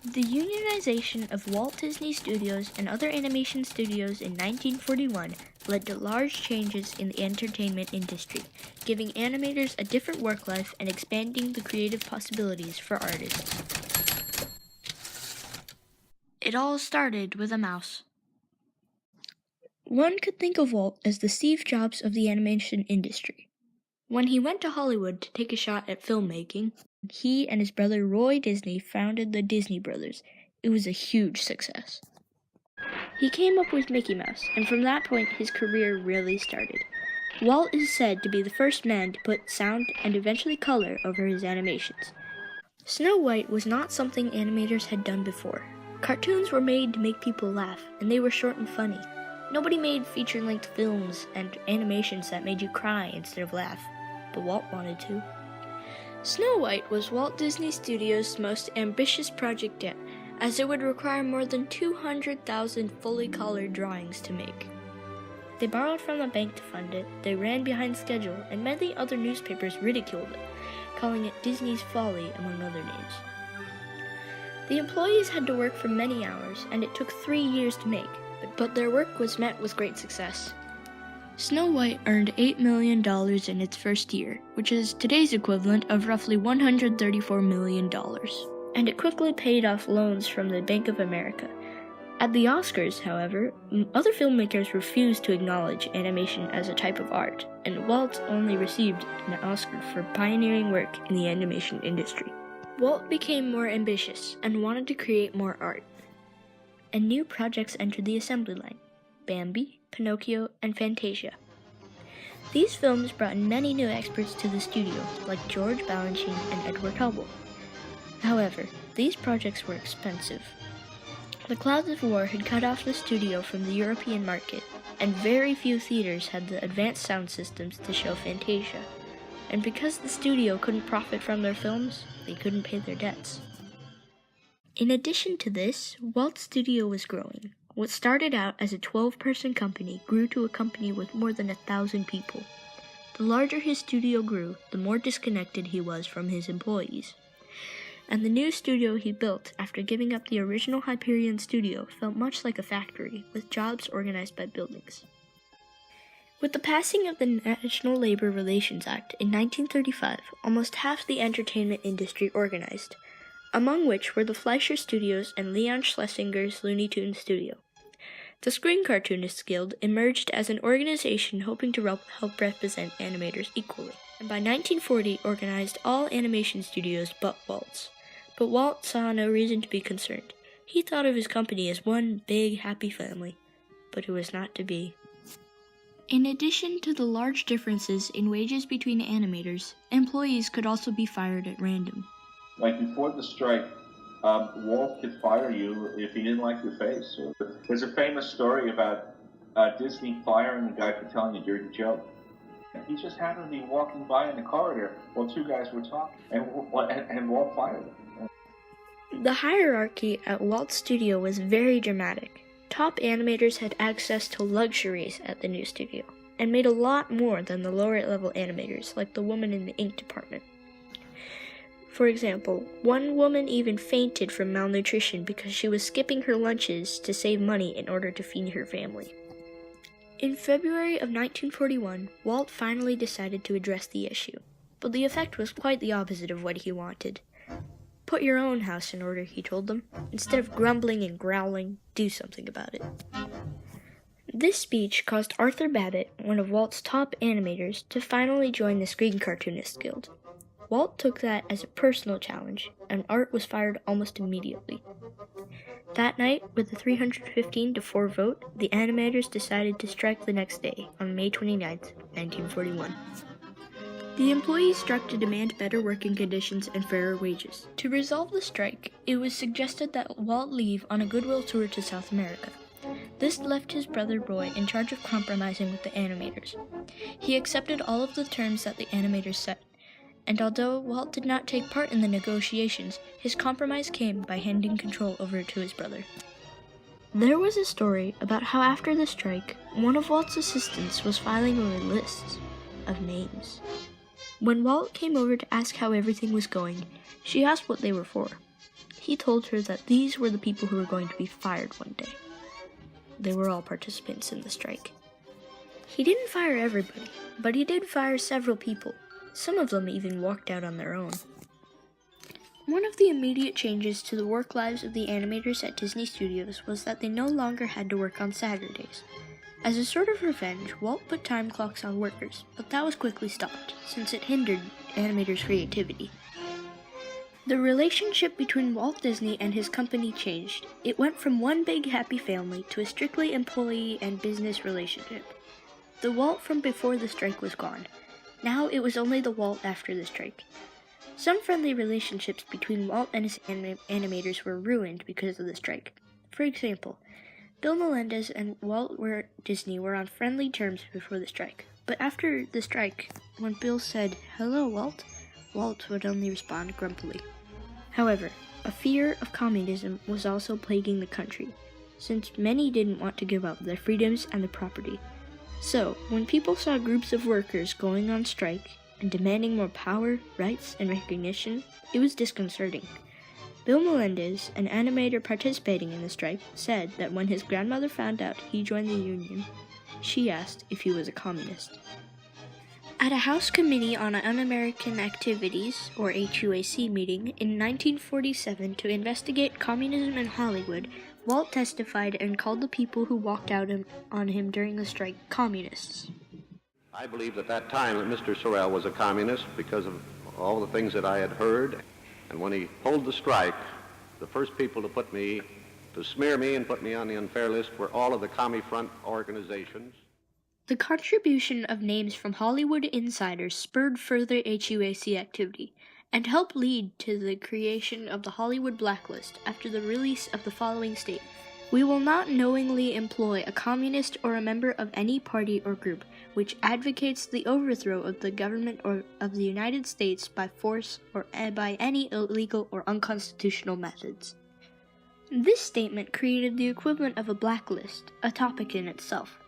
The unionization of Walt Disney Studios and other animation studios in 1941 led to large changes in the entertainment industry, giving animators a different work life and expanding the creative possibilities for artists. It all started with a mouse. One could think of Walt as the Steve Jobs of the animation industry. When he went to Hollywood to take a shot at filmmaking, he and his brother Roy Disney founded the Disney Brothers. It was a huge success. He came up with Mickey Mouse, and from that point his career really started. Walt is said to be the first man to put sound and eventually color over his animations. Snow White was not something animators had done before. Cartoons were made to make people laugh, and they were short and funny. Nobody made feature-length films and animations that made you cry instead of laugh, but Walt wanted to. Snow White was Walt Disney Studios' most ambitious project yet, as it would require more than 200,000 fully colored drawings to make. They borrowed from the bank to fund it, they ran behind schedule, and many other newspapers ridiculed it, calling it Disney's folly, among other names. The employees had to work for many hours, and it took 3 years to make, but their work was met with great success. Snow White earned $8 million in its first year, which is today's equivalent of roughly $134 million, and it quickly paid off loans from the Bank of America. At the Oscars, however, other filmmakers refused to acknowledge animation as a type of art, and Walt only received an Oscar for pioneering work in the animation industry. Walt became more ambitious and wanted to create more art, and new projects entered the assembly line: Bambi, Pinocchio, and Fantasia. These films brought many new experts to the studio, like George Balanchine and Edward Hubble. However, these projects were expensive. The clouds of war had cut off the studio from the European market, and very few theaters had the advanced sound systems to show Fantasia. And because the studio couldn't profit from their films, they couldn't pay their debts. In addition to this, Walt's studio was growing. What started out as a 12-person company grew to a company with more than 1,000 people. The larger his studio grew, the more disconnected he was from his employees. And the new studio he built after giving up the original Hyperion studio felt much like a factory, with jobs organized by buildings. With the passing of the National Labor Relations Act in 1935, almost half the entertainment industry organized, among which were the Fleischer Studios and Leon Schlesinger's Looney Tunes studio. The Screen Cartoonists Guild emerged as an organization hoping to help represent animators equally, and by 1940 organized all animation studios but Walt's. But Walt saw no reason to be concerned. He thought of his company as one big, happy family, but it was not to be. In addition to the large differences in wages between animators, employees could also be fired at random. Like before the strike, Walt could fire you if he didn't like your face. There's a famous story about Disney firing a guy for telling a dirty joke. He just happened to be walking by in the corridor while two guys were talking, and Walt fired him. The hierarchy at Walt's studio was very dramatic. Top animators had access to luxuries at the new studio, and made a lot more than the lower-level animators, like the woman in the ink department. For example, one woman even fainted from malnutrition because she was skipping her lunches to save money in order to feed her family. In February of 1941, Walt finally decided to address the issue, but the effect was quite the opposite of what he wanted. Put your own house in order, he told them. Instead of grumbling and growling, do something about it. This speech caused Arthur Babbitt, one of Walt's top animators, to finally join the Screen Cartoonists Guild. Walt took that as a personal challenge, and Art was fired almost immediately. That night, with a 315-4 vote, the animators decided to strike the next day, on May 29, 1941. The employees struck to demand better working conditions and fairer wages. To resolve the strike, it was suggested that Walt leave on a goodwill tour to South America. This left his brother Roy in charge of compromising with the animators. He accepted all of the terms that the animators set, and although Walt did not take part in the negotiations, his compromise came by handing control over to his brother. There was a story about how after the strike, one of Walt's assistants was filing over lists of names. When Walt came over to ask how everything was going, she asked what they were for. He told her that these were the people who were going to be fired one day. They were all participants in the strike. He didn't fire everybody, but he did fire several people. Some of them even walked out on their own. One of the immediate changes to the work lives of the animators at Disney Studios was that they no longer had to work on Saturdays. As a sort of revenge, Walt put time clocks on workers, but that was quickly stopped, since it hindered animators' creativity. The relationship between Walt Disney and his company changed. It went from one big happy family to a strictly employee and business relationship. The Walt from before the strike was gone. Now it was only the Walt after the strike. Some friendly relationships between Walt and his animators were ruined because of the strike. For example, Bill Melendez and Walt Disney were on friendly terms before the strike. But after the strike, when Bill said, "Hello, Walt," Walt would only respond grumpily. However, a fear of communism was also plaguing the country, since many didn't want to give up their freedoms and their property. So, when people saw groups of workers going on strike and demanding more power, rights, and recognition, it was disconcerting. Bill Melendez, an animator participating in the strike, said that when his grandmother found out he joined the union, she asked if he was a communist. At a House Committee on Un-American Activities, or HUAC, meeting in 1947 to investigate communism in Hollywood, Walt testified and called the people who walked out on him during the strike communists. I believed at that time that Mr. Sorrell was a communist because of all the things that I had heard. And when he pulled the strike, the first people to smear me and put me on the unfair list were all of the Commie Front organizations. The contribution of names from Hollywood insiders spurred further HUAC activity and helped lead to the creation of the Hollywood Blacklist after the release of the following statement: "We will not knowingly employ a communist or a member of any party or group which advocates the overthrow of the government or of the United States by force or by any illegal or unconstitutional methods." This statement created the equivalent of a blacklist, a topic in itself,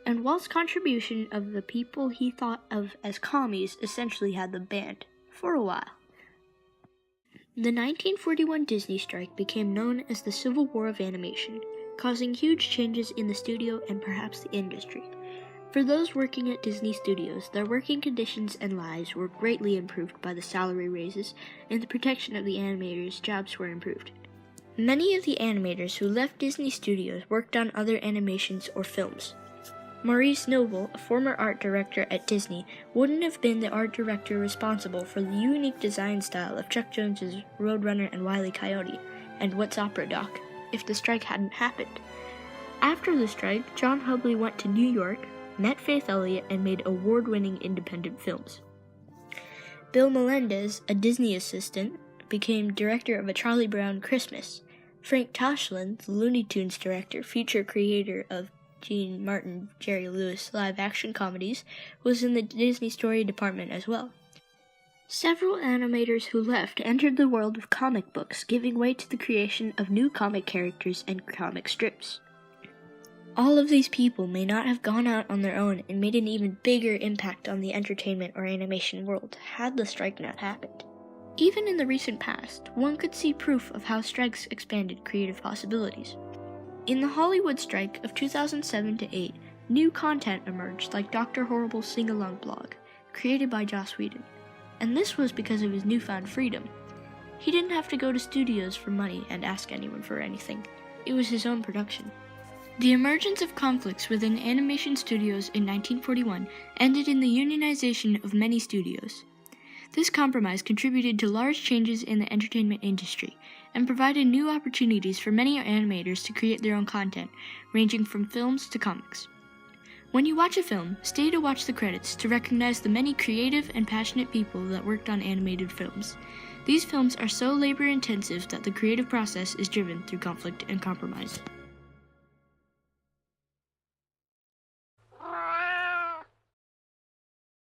and Walt's contribution of the people he thought of as commies essentially had them banned, for a while. The 1941 Disney strike became known as the Civil War of Animation, causing huge changes in the studio and perhaps the industry. For those working at Disney Studios, their working conditions and lives were greatly improved by the salary raises, and the protection of the animators' jobs were improved. Many of the animators who left Disney Studios worked on other animations or films. Maurice Noble, a former art director at Disney, wouldn't have been the art director responsible for the unique design style of Chuck Jones's Roadrunner and Wile E. Coyote and What's Opera Doc if the strike hadn't happened. After the strike, John Hubley went to New York, met Faith Elliott, and made award-winning independent films. Bill Melendez, a Disney assistant, became director of A Charlie Brown Christmas. Frank Tashlin, the Looney Tunes director, future creator of Gene Martin, Jerry Lewis live-action comedies, was in the Disney Story department as well. Several animators who left entered the world of comic books, giving way to the creation of new comic characters and comic strips. All of these people may not have gone out on their own and made an even bigger impact on the entertainment or animation world had the strike not happened. Even in the recent past, one could see proof of how strikes expanded creative possibilities. In the Hollywood strike of 2007 to 8, new content emerged like Dr. Horrible's sing-along blog, created by Joss Whedon, and this was because of his newfound freedom. He didn't have to go to studios for money and ask anyone for anything. It was his own production. The emergence of conflicts within animation studios in 1941 ended in the unionization of many studios. This compromise contributed to large changes in the entertainment industry and provided new opportunities for many animators to create their own content, ranging from films to comics. When you watch a film, stay to watch the credits to recognize the many creative and passionate people that worked on animated films. These films are so labor-intensive that the creative process is driven through conflict and compromise.